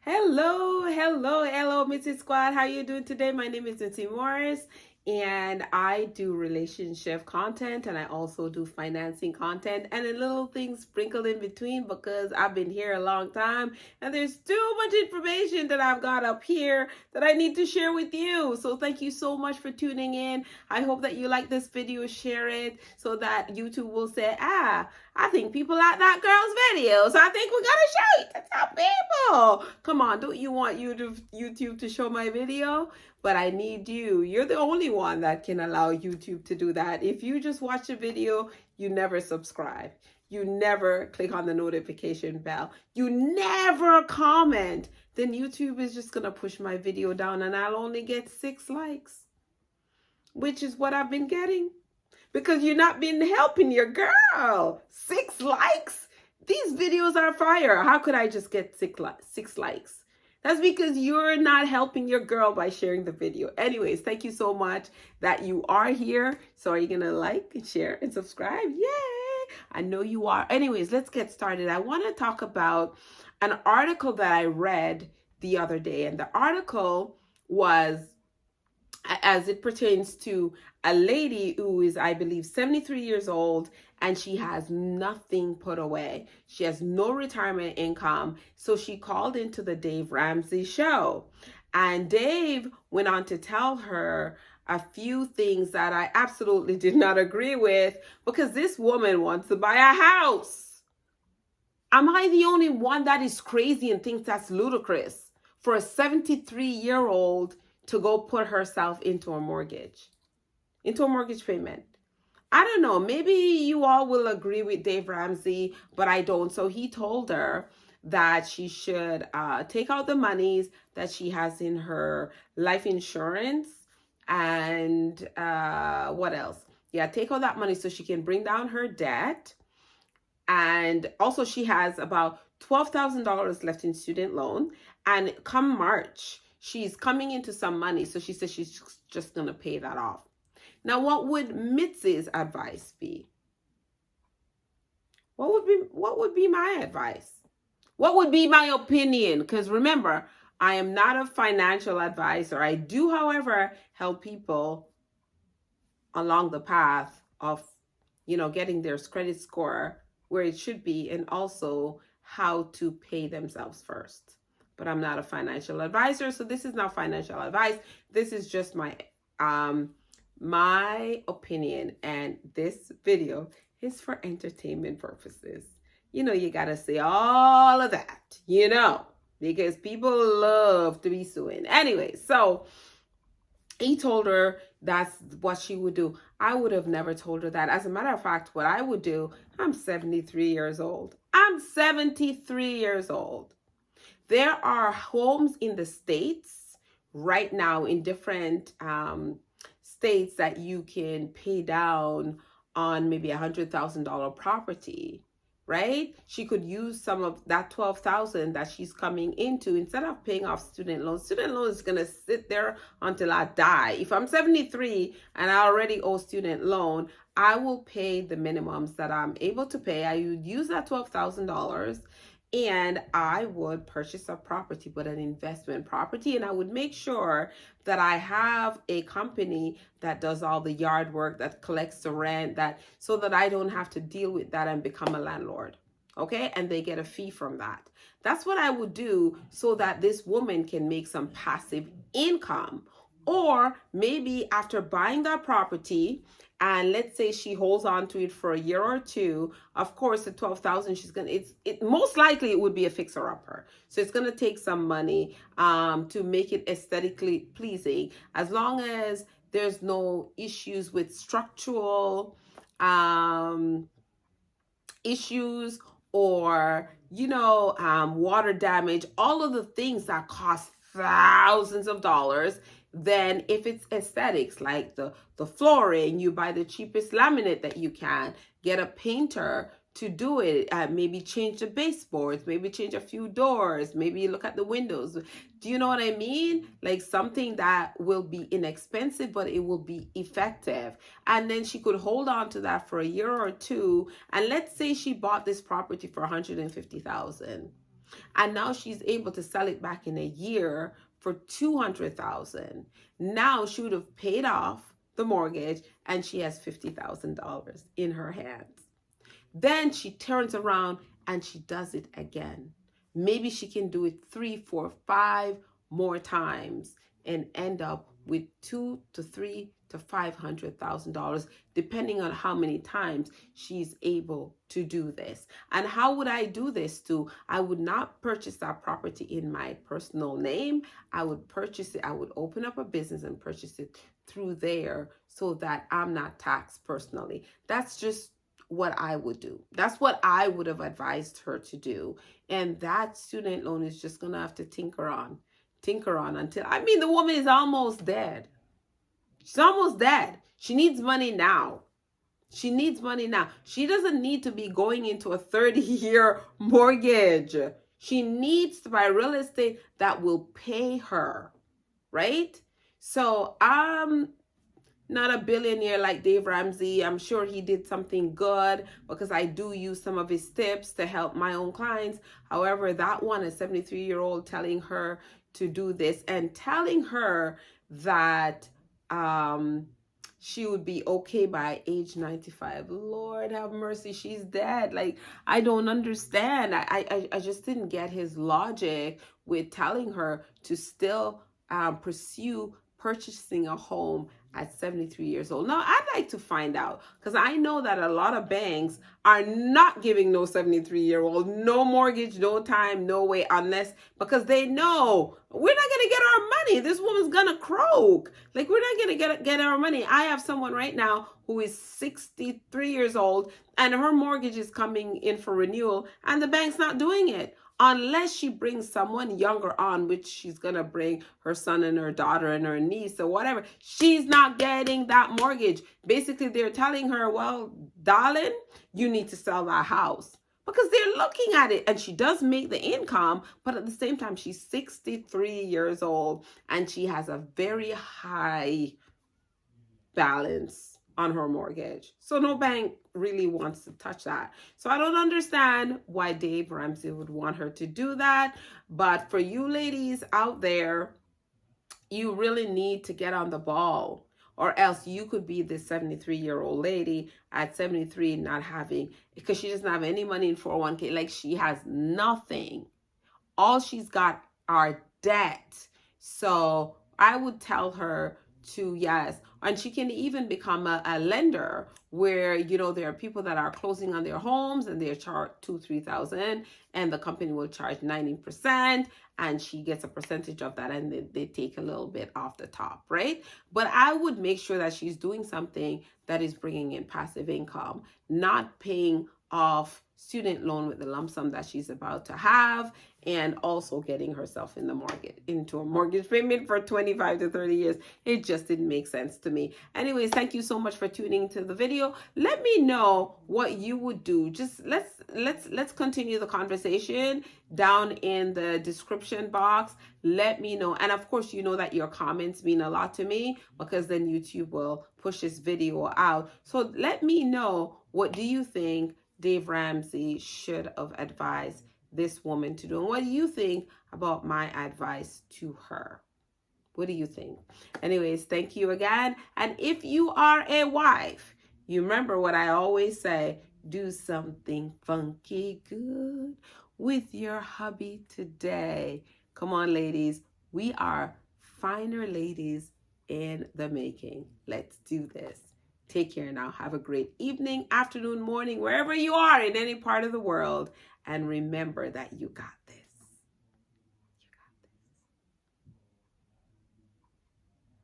Hello, Mrs. Squad. How you doing today? My name is mitzymorris, and I do relationship content, and I also do financing content, and a little things sprinkled in between because I've been here a long time, and there's too much information that I've got up here that I need to share with you. So thank you so much for tuning in. I hope that you like this video, share it so that YouTube will say, I think people like that girl's video, so I think we're gonna show it to some people. Come on, don't you want YouTube to show my video? But I need you. You're the only one that can allow YouTube to do that. If you just watch a video, you never subscribe. You never click on the notification bell. You never comment. Then YouTube is just gonna push my video down and I'll only get 6 likes, which is what I've been getting. Because you're not been helping your girl. 6 likes? These videos are fire. How could I just get 6 likes? That's because you're not helping your girl by sharing the video. Anyways, thank you so much that you are here. So are you going to like and share and subscribe? Yay! I know you are. Anyways, let's get started. I want to talk about an article that I read the other day. And the article was as it pertains to a lady who is, I believe, 73 years old, and she has nothing put away. She has no retirement income. So she called into the Dave Ramsey show. And Dave went on to tell her a few things that I absolutely did not agree with, because this woman wants to buy a house. Am I the only one that is crazy and thinks that's ludicrous for a 73-year-old to go put herself into a mortgage payment? I don't know. Maybe you all will agree with Dave Ramsey, but I don't. So he told her that she should take out the monies that she has in her life insurance and what else? Yeah, take all that money so she can bring down her debt. And also she has about $12,000 left in student loan. And come March, she's coming into some money. So she says she's just going to pay that off. Now, what would Mitzi's advice be? What would be my advice? What would be my opinion? Because remember, I am not a financial advisor. I do, however, help people along the path of, getting their credit score where it should be, and also how to pay themselves first. But I'm not a financial advisor, so this is not financial advice. This is just my opinion, and this video is for entertainment purposes. You gotta say all of that, because people love to be suing. Anyway, so he told her that's what she would do. I would have never told her that. As a matter of fact, what I would do, I'm 73 years old. I'm 73 years old. There are homes in the States right now in different states that you can pay down on maybe $100,000 property, right? She could use some of that $12,000 that she's coming into instead of paying off student loans. Student loan is going to sit there until I die. If I'm 73 and I already owe student loan, I will pay the minimums that I'm able to pay. I would use that $12,000 and I would purchase a property, but an investment property. And I would make sure that I have a company that does all the yard work, that collects the rent, so that I don't have to deal with that and become a landlord. Okay. And they get a fee from that. That's what I would do so that this woman can make some passive income. Or maybe after buying that property, and let's say she holds on to it for a year or two, of course, the $12,000 she's gonna, it most likely it would be a fixer-upper. So it's gonna take some money to make it aesthetically pleasing, as long as there's no issues with structural issues or water damage, all of the things that cost thousands of dollars. Then if it's aesthetics, like the flooring, you buy the cheapest laminate that you can, get a painter to do it, maybe change the baseboards, maybe change a few doors, maybe look at the windows. Do you know what I mean? Like something that will be inexpensive, but it will be effective. And then she could hold on to that for a year or two. And let's say she bought this property for $150,000. And now she's able to sell it back in a year for $200,000. Now she would have paid off the mortgage and she has $50,000 in her hands. Then she turns around and she does it again. Maybe she can do it 3, 4, 5 more times and end up with $200,000 to $300,000 to $500,000, depending on how many times she's able to do this. And how would I do this too? I would not purchase that property in my personal name. I would purchase it. I would open up a business and purchase it through there so that I'm not taxed personally. That's just what I would do. That's what I would have advised her to do. And that student loan is just going to have to tinker on until, I mean, the woman is almost dead. She's almost dead. She needs money now. She needs money now. She doesn't need to be going into a 30-year mortgage. She needs to buy real estate that will pay her, right? So I'm not a billionaire like Dave Ramsey. I'm sure he did something good because I do use some of his tips to help my own clients. However, that one, a 73-year-old telling her to do this and telling her that she would be okay by age 95. Lord have mercy, she's dead. Like, I don't understand. I just didn't get his logic with telling her to still pursue purchasing a home at 73 years old. Now, I'd like to find out, because I know that a lot of banks are not giving no 73-year-old no mortgage, no time, no way, unless, because they know we're not going to get our money. This woman's going to croak. Like, we're not going to get our money. I have someone right now who is 63 years old and her mortgage is coming in for renewal and the bank's not doing it. Unless she brings someone younger on, which she's going to bring her son and her daughter and her niece or whatever, she's not getting that mortgage. Basically, they're telling her, well, darling, you need to sell that house. Because they're looking at it, and she does make the income, but at the same time, she's 63 years old and she has a very high balance on her mortgage. So no bank really wants to touch that. So I don't understand why Dave Ramsey would want her to do that. But for you ladies out there, you really need to get on the ball, or else you could be this 73-year-old lady at 73 not having, because she doesn't have any money in 401k. Like, she has nothing. All she's got are debt. So I would tell her to, yes, and she can even become a lender where, you know, there are people that are closing on their homes and they're charged $2,000-3,000 and the company will charge 90% and she gets a percentage of that and they take a little bit off the top, right? But I would make sure that she's doing something that is bringing in passive income, not paying off student loan with the lump sum that she's about to have, and also getting herself in the market into a mortgage payment for 25 to 30 years. It just didn't make sense to me. Anyways, thank you so much for tuning to the video. Let me know what you would do. Just let's continue the conversation down in the description box. Let me know. And of course, you know that your comments mean a lot to me, because then YouTube will push this video out. So let me know, what do you think Dave Ramsey should have advised this woman to do? And what do you think about my advice to her? What do you think? Anyways, thank you again. And if you are a wife, you remember what I always say, do something funky good with your hubby today. Come on, ladies. We are finer ladies in the making. Let's do this. Take care now. Have a great evening, afternoon, morning, wherever you are in any part of the world. And remember that you got